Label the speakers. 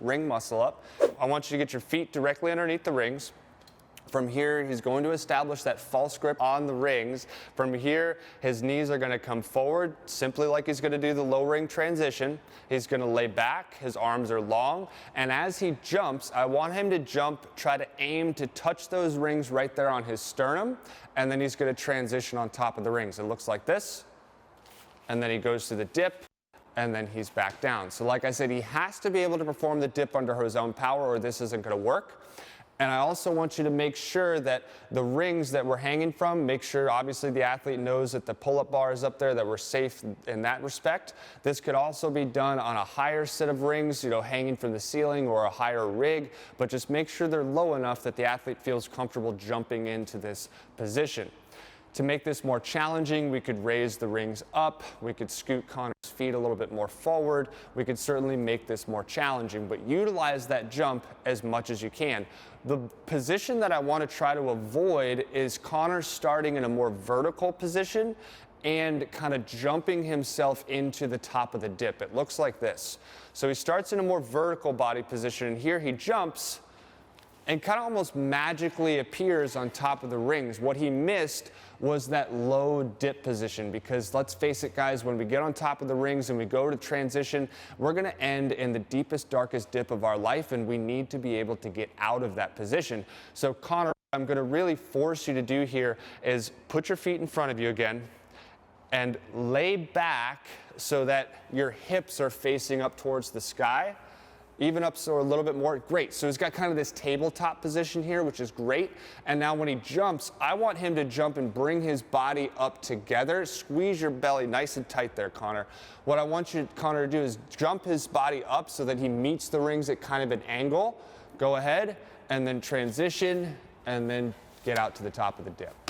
Speaker 1: ring muscle up. I want you to get your feet directly underneath the rings. From here, he's going to establish that false grip on the rings. From here, his knees are going to come forward, simply like he's going to do the low ring transition. He's going to lay back, his arms are long, and as he jumps, I want him to jump, try to aim to touch those rings right there on his sternum, and then he's going to transition on top of the rings. It looks like this, and then he goes to the dip, and then he's back down. So like I said, he has to be able to perform the dip under his own power, or this isn't going to work. And I also want you to make sure that the rings that we're hanging from, make sure obviously the athlete knows that the pull-up bar is up there, that we're safe in that respect. This could also be done on a higher set of rings, hanging from the ceiling or a higher rig, but just make sure they're low enough that the athlete feels comfortable jumping into this position. To make this more challenging, we could raise the rings up, we could scoot Connor's feet a little bit more forward, we could certainly make this more challenging, but utilize that jump as much as you can. The position that I want to try to avoid is Connor starting in a more vertical position and kind of jumping himself into the top of the dip. It looks like this. So he starts in a more vertical body position, and here he jumps and kind of almost magically appears on top of the rings. What he missed was that low dip position, because let's face it, guys, when we get on top of the rings and we go to transition, we're going to end in the deepest, darkest dip of our life, and we need to be able to get out of that position. So Connor, what I'm going to really force you to do here is put your feet in front of you again and lay back so that your hips are facing up towards the sky. Even up so a little bit more. Great. So he's got kind of this tabletop position here, which is great. And now when he jumps, I want him to jump and bring his body up together. Squeeze your belly nice and tight there, Connor. What I want you, Connor, to do is jump his body up so that he meets the rings at kind of an angle. Go ahead and then transition and then get out to the top of the dip.